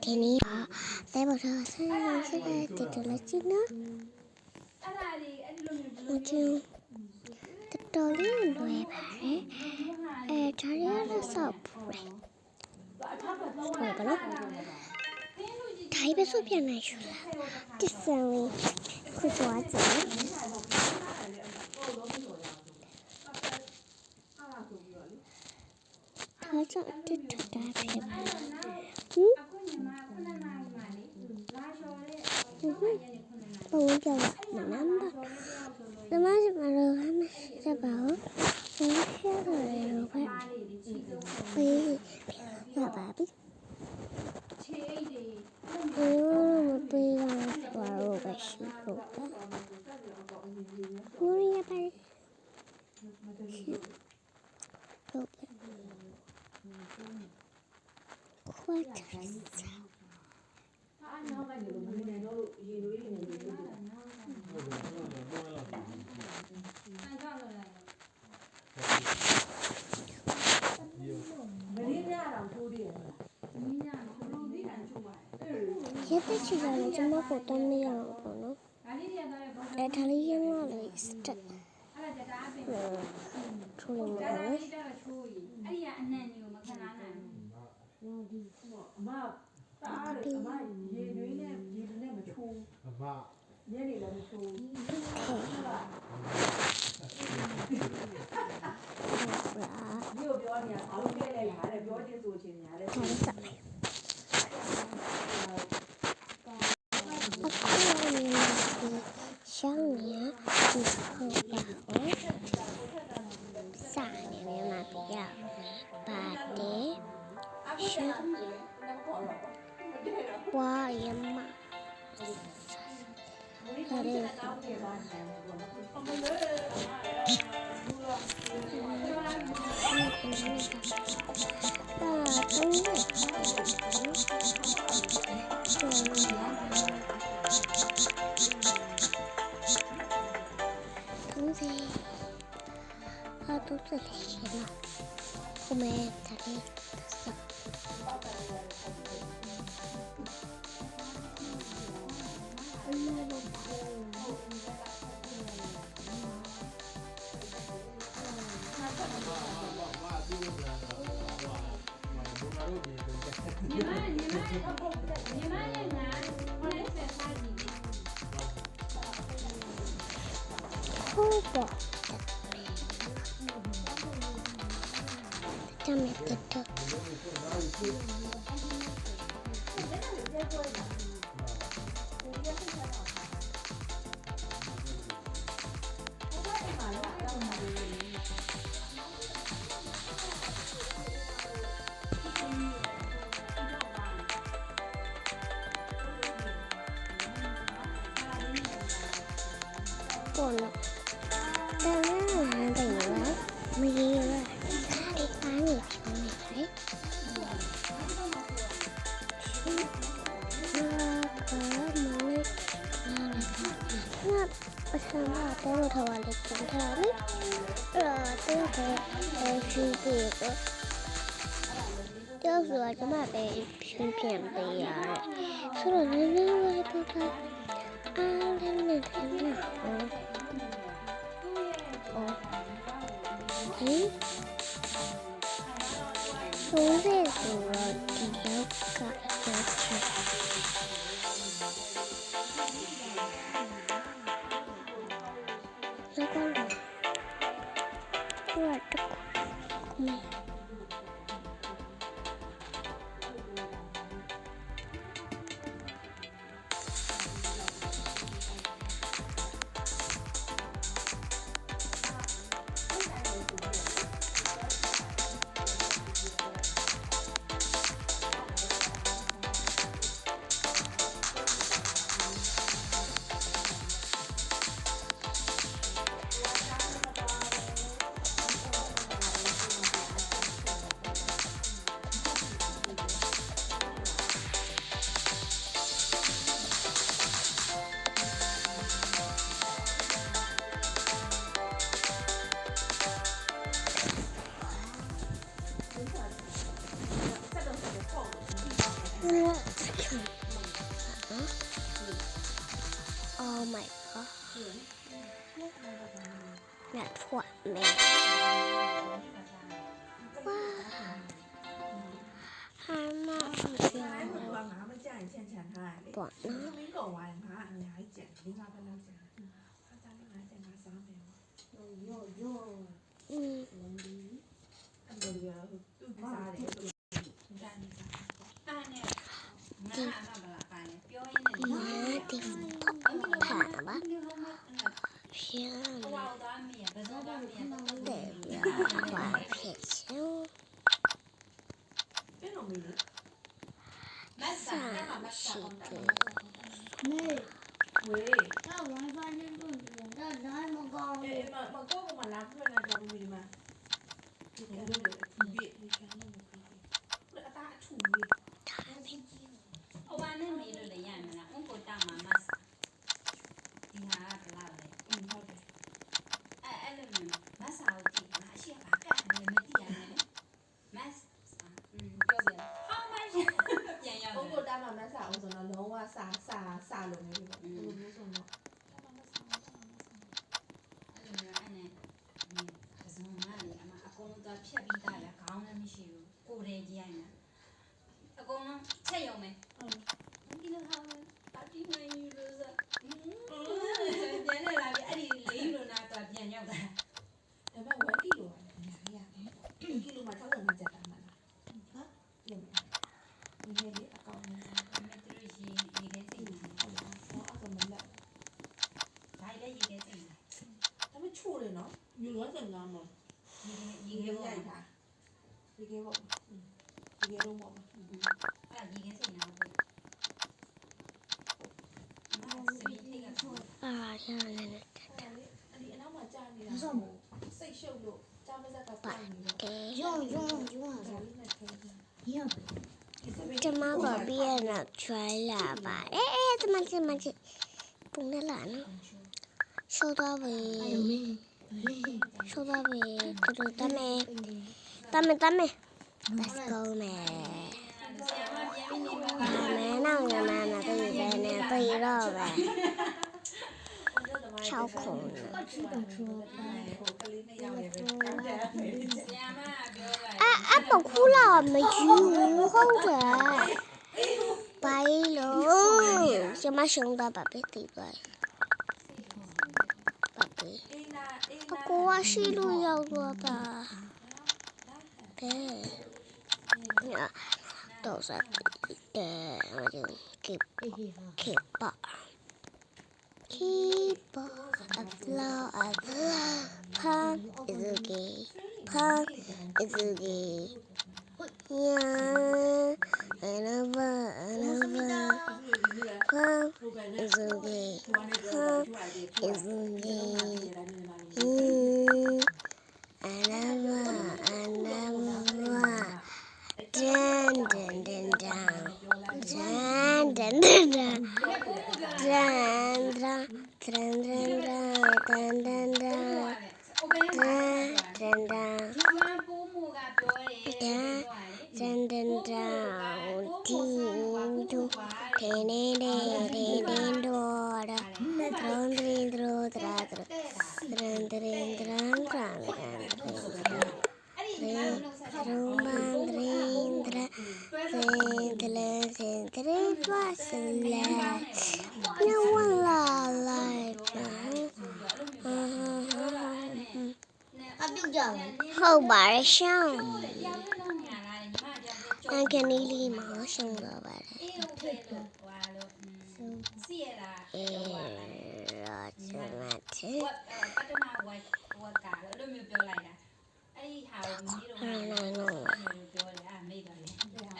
ဒီနေ့ကသဲပေါ်တော့ဆန်းစစ်တဲ့တူလက်ချင်နော်မကျူတော်လေးလွယ်ပါတယ်ဒါရီရတော့ဆောက်ပူတယ်ဟုတ်ပါနော်ဒါပဲဆိုပြန်နေယူလာတစ်ဆန်လေးခွကြွားကြည့်他这这大片吧，把我叫了，慢慢吧。怎么怎么了？还没在包？我学的了快，可以，要爸比。我不要说我个媳妇吧，我也把。快点！现在吃了这么多都没有了呢。他里养了嘞，是的。处理没了。想你，你后爸我，啥年龄那比较，爸的，是，我也妈，他的。都这里行了，后面才可以上。好吧。这么的多。过了，当然还得有了，没有了。我想把这个头发给剪掉了，这个是这个，就是我这么被片片被压的，所以我这个那天从这个比较感兴趣。这个了，我这个， Oh my god. That's what me. Wow. I'm not feeling what Cuma babi nak try lah, Pak. Teman-teman, punya lah, no. Show babi, terus tame. Let's go, man. Nào nhà mà tôi về nè, tôi rồi về. Sao khổ bảo khu lò mà chú không vậy bay luôn cho má sừng ta bà biết gì vậy bà biết cô quá xí luôn rồi bà thế nhá đồ ra để mà đừng kịp bỏ keep afloat. Pump is okay. Pump is okay. Yeah, another. Pump is okay. Pump is okay. Another. Dun. No one like không bà sao anh can đi mà xong rồi bà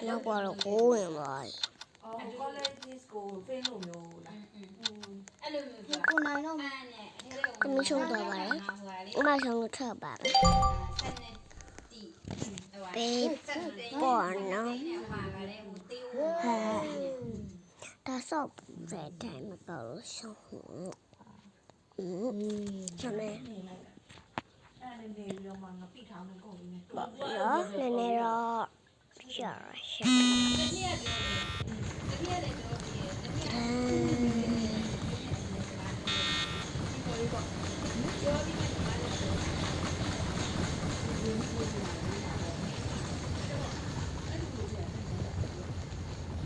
nó qua là cũ rồi mình xong rồi bà đấy mà xong rồi thở bà bé bỏ nó ta sắp về trái mà cậu xong cho mẹ bỏ nó này rồi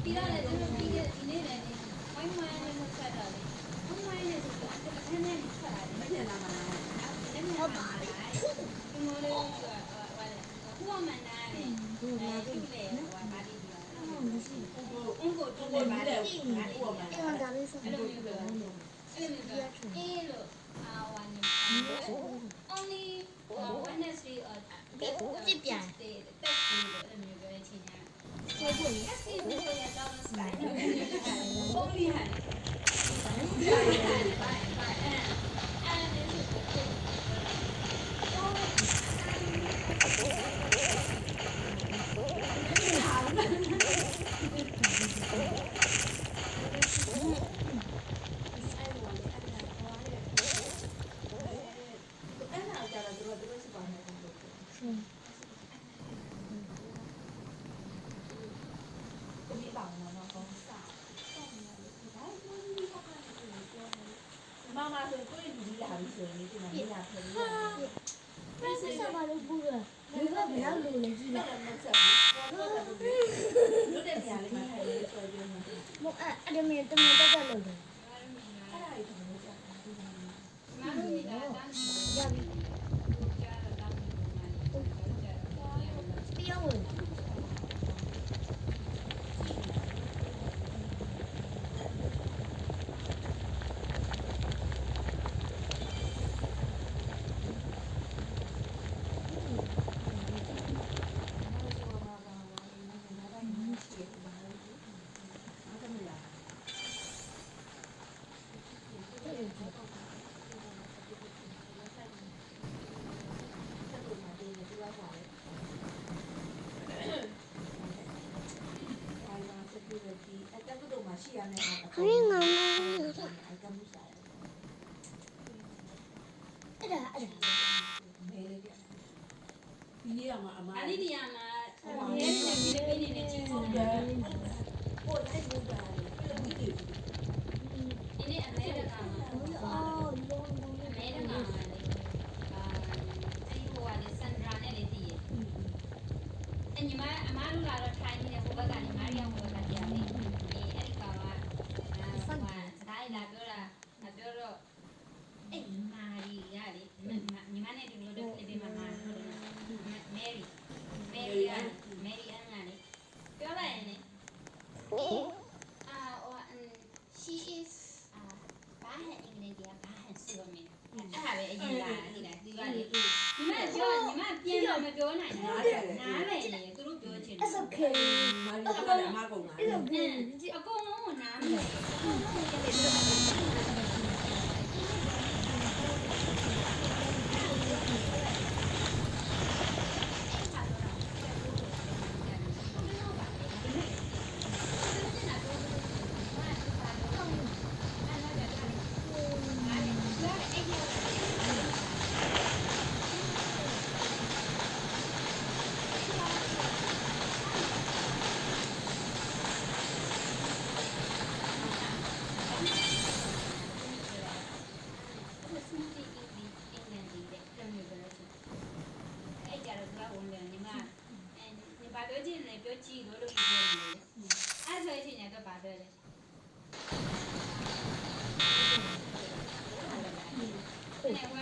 ပြီးတော့လည်းကျွန်တော်ပြီးခဲ့ဒီနေ့လည်းဝိုင်းဝိုင်းနဲ့ဆက်တာလေဝိုင်းဝိုင်းနဲ့ဆိုတော့အခက်နဲ့ဆက်တာလေမပြန်လာမလားဟုတ်ပါလေဒီမိုးလေးကဟိုကမန်နာလေသူ့လေဟိုဘာဒီဒီအင်ကိုတူလေဘာလဲဟိုကဒါလေးဆိုအဲ့လိုမျိုးပြောအဲ့လိုမျိုးအေးလို့ဝါနေ only Wednesday or ပြပြန် day test လို့အဲ့လိုမျိုးပြောတဲ့ချိန်ညာဟုတ်ပြီ test ကိုရတော့ style လို့ပြောတယ် only ဟန်妈妈说：“过年你俩的时候，你就拿你俩陪我。”那是什么都不了，你不要努力去了。有点压力嘛，还有说就嘛。我这边都没得个努力。အဲ့ဒါကြီးတော့ကြာတယ်ဒီမှာ မလို့နေတာတန်းရပြီကြားတော့တောင်းနေမှာ不要问。好硬啊！ဒီနေ့ကမှအမ အဲ့ဒီနေရာမှာရဲနေပြီးတဲ့ပြည်နေချင်းဆုံးတယ် ကိုယ်လိုက်လို့ပါတယ်ပြည့်ပြီး ဒီနေ့အမဲရကမှာအမဲရကမှာလေအဲ့ဟိုကလေစန်ဒရာနဲ့လေတည်ရဲ့အညီမအမားတို့လာတော့ထိုင်နေတယ်ဟိုဘက်ကနေမာရီယာဟိုဘက်ကတရားလေအဲ့ဒီကောင်ကစန်ဒရာတိုင်းလာပြောတာပြောတော့အဲ့မာရီရလေညီမနဲ့ဒီလိုတော့ဒီမှာမာဟုတ်တယ်မဲရီအန်လေပြောလိုက်ရင်လေ she is ဘာဟဲ့အင်္ဂလိပ်ကဘာဟဲ့ဆိုမင်းအဲ့ဒါပဲအရင်လာဒီလားဒီကလေညီမပြောညီမပြန်တော့မပြောနိုင်ဘူးနားပဲနေသူတို့ပြောချင်တယ် It's okay. မာရီကလည်းအမကုန်တာ It's okay. ဒီအကုန်လုံးကိုနားမလဲအကုန်လုံးကိုလည်းဘာပြောချင်လဲပြောကြည့်လို့ပြောနေတယ်အဲ့ဆိုရင်ညတော့ဘာပြောလဲအဲ့ဝါ